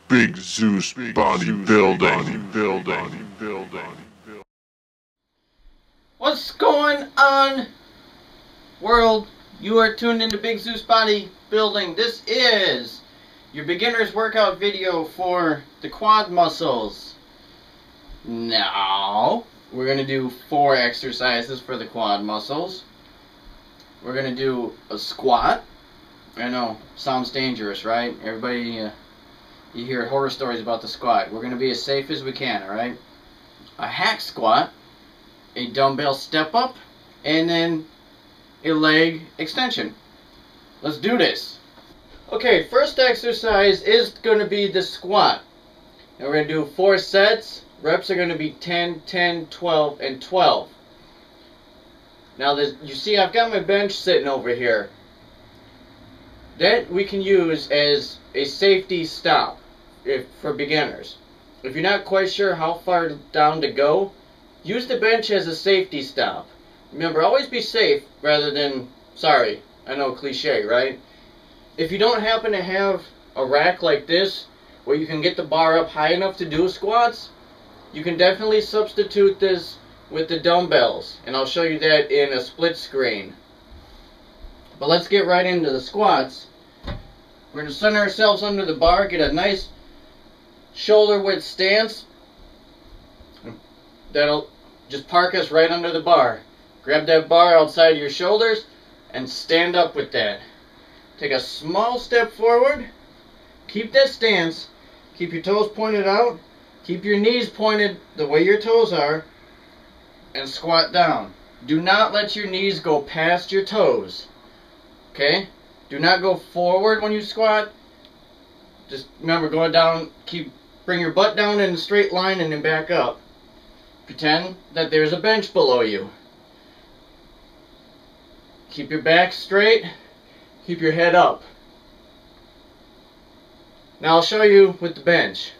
Big Zeus bodybuilding. What's going on, world? You are tuned into Big Zeus Bodybuilding. This is your beginner's workout video for the quad muscles. Now, we're going to do 4 exercises for the quad muscles. We're going to do a squat. I know, sounds dangerous, right? Everybody, you hear horror stories about the squat. We're going to be as safe as we can, alright? A hack squat, a dumbbell step up, and then a leg extension. Let's do this. Okay, first exercise is going to be the squat. Now we're going to do 4 sets. Reps are going to be 10, 10, 12, and 12. Now you see I've got my bench sitting over here. That we can use as a safety stop for beginners. If you're not quite sure how far down to go, use the bench as a safety stop. Remember, always be safe rather than sorry. I know, cliche, right? If you don't happen to have a rack like this where you can get the bar up high enough to do squats, you can definitely substitute this with the dumbbells, and I'll show you that in a split screen. But let's get right into the squats. We're going to center ourselves under the bar, get a nice shoulder width stance. That'll just park us right under the bar. Grab that bar outside your shoulders and stand up with that. Take a small step forward. Keep that stance. Keep your toes pointed out. Keep your knees pointed the way your toes are. And squat down. Do not let your knees go past your toes. Okay? Do not go forward when you squat. Just remember, going down, bring your butt down in a straight line and then back up. Pretend that there's a bench below you. Keep your back straight. Keep your head up. Now I'll show you with the bench.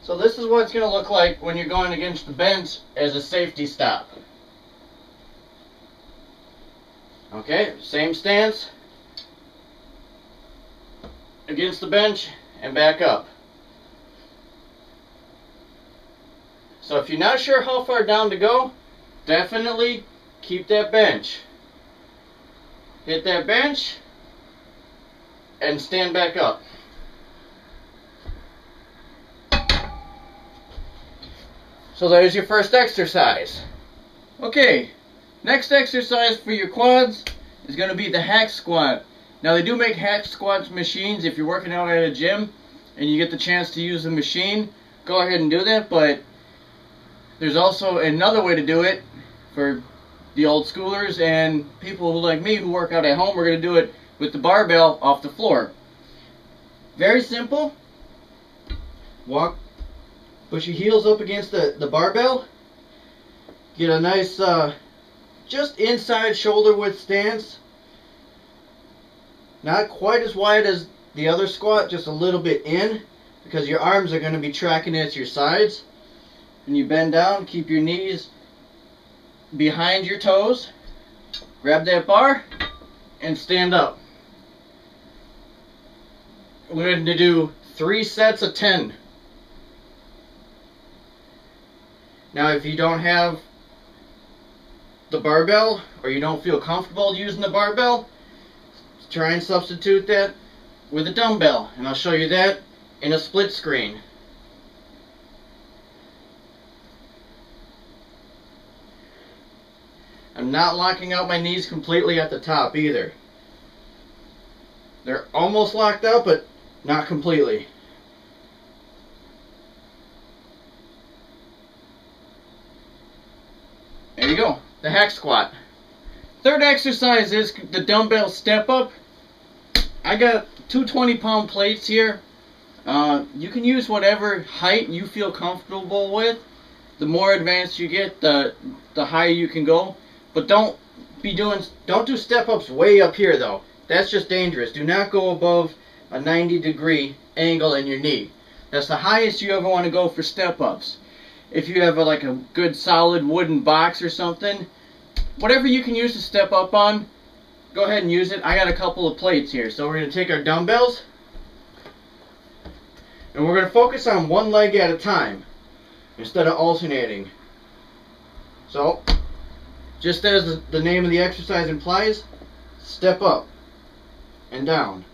So this is what it's going to look like when you're going against the bench as a safety stop. Okay, same stance. Against the bench and back up. So if you're not sure how far down to go, definitely keep that bench. Hit that bench and stand back up. So there's your first exercise. Okay, next exercise for your quads is going to be the hack squat. Now they do make hack squats machines. If you're working out at a gym and you get the chance to use the machine, go ahead and do that. But there's also another way to do it for the old schoolers and people who like me who work out at home. We're going to do it with the barbell off the floor. Very simple. Push your heels up against the barbell. Get a nice just inside shoulder width stance. Not quite as wide as the other squat, just a little bit in, because your arms are going to be tracking at your sides. And you bend down, keep your knees behind your toes. Grab that bar and stand up. We're going to do 3 sets of 10. Now if you don't have the barbell, or you don't feel comfortable using the barbell, try and substitute that with a dumbbell, and I'll show you that in a split screen. I'm not locking out my knees completely at the top either. They're almost locked out, but not completely. There you go, the hack squat. Third exercise is the dumbbell step up. I got 2 20-pound plates here. You can use whatever height you feel comfortable with. The more advanced you get, the higher you can go. But don't do step ups way up here though. That's just dangerous. Do not go above a 90-degree angle in your knee. That's the highest you ever want to go for step ups. If you have like a good solid wooden box or something, whatever you can use to step up on, go ahead and use it. I got a couple of plates here. So we're going to take our dumbbells, And we're going to focus on one leg at a time instead of alternating. So, just as the name of the exercise implies, step up and down.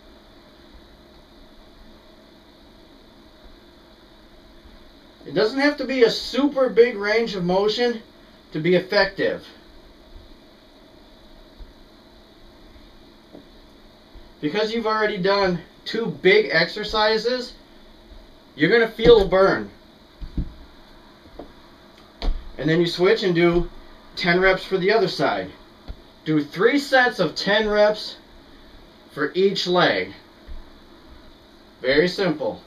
It doesn't have to be a super big range of motion to be effective. Because you've already done 2 big exercises, you're going to feel a burn. And then you switch and do 10 reps for the other side. Do 3 sets of 10 reps for each leg. Very simple.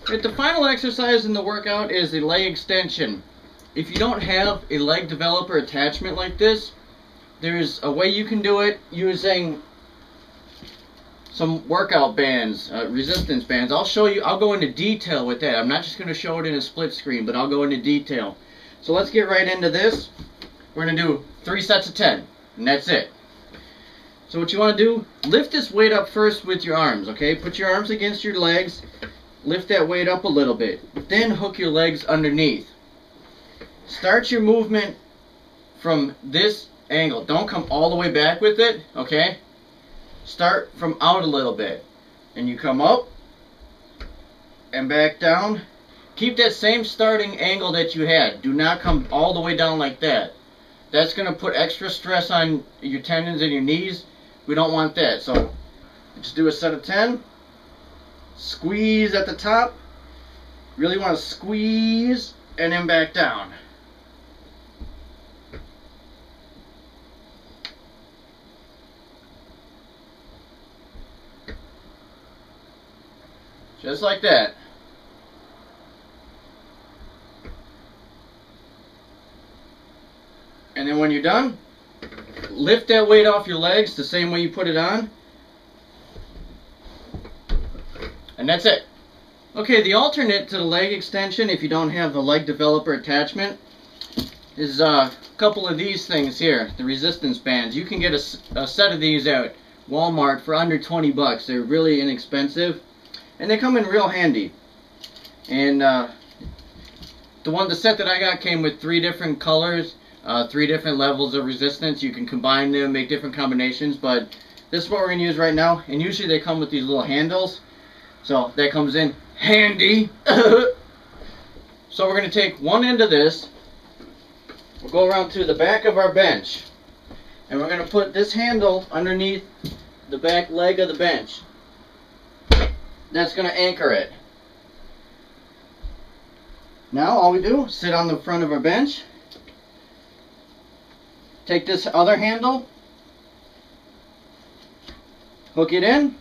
Right, the final exercise in the workout is a leg extension. If you don't have a leg developer attachment like this, there's a way you can do it using some workout bands, resistance bands. I'll show you, I'll go into detail with that. I'm not just going to show it in a split screen, but I'll go into detail. So let's get right into this. We're going to do 3 sets of 10, and that's it. So what you want to do, lift this weight up first with your arms, okay? Put your arms against your legs, lift that weight up a little bit, then hook your legs underneath. Start your movement from this angle. Don't come all the way back with it, okay? Start from out a little bit, and you come up and back down. Keep that same starting angle that you had. Do not come all the way down like that. That's going to put extra stress on your tendons and your knees. We don't want that. So just do a set of 10. Squeeze at the top. Really want to squeeze and then back down. Just like that. And then when you're done, lift that weight off your legs the same way you put it on. And that's it. Okay, the alternate to the leg extension, if you don't have the leg developer attachment, is a couple of these things here, the resistance bands. You can get a set of these at Walmart for under 20 bucks. They're really inexpensive. And they come in real handy. And the set that I got came with 3 different colors, 3 different levels of resistance. You can combine them, make different combinations, but this is what we're going to use right now. And usually they come with these little handles. So that comes in handy. So we're going to take one end of this. We'll go around to the back of our bench. And we're going to put this handle underneath the back leg of the bench. That's going to anchor it. Now all we do is sit on the front of our bench. Take this other handle. Hook it in.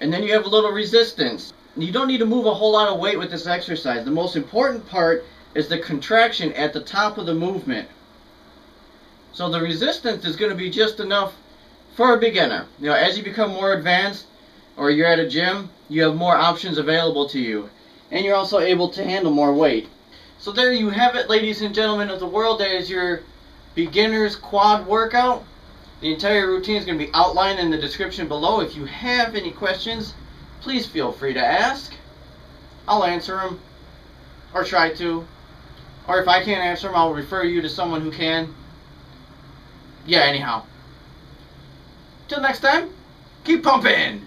And then you have a little resistance. You don't need to move a whole lot of weight with this exercise. The most important part is the contraction at the top of the movement. So the resistance is going to be just enough for a beginner. You know, as you become more advanced, or you're at a gym, you have more options available to you. And you're also able to handle more weight. So there you have it, ladies and gentlemen of the world. There is your beginner's quad workout. The entire routine is going to be outlined in the description below. If you have any questions, please feel free to ask. I'll answer them, or try to. Or if I can't answer them, I'll refer you to someone who can. Yeah, anyhow. Till next time, keep pumping!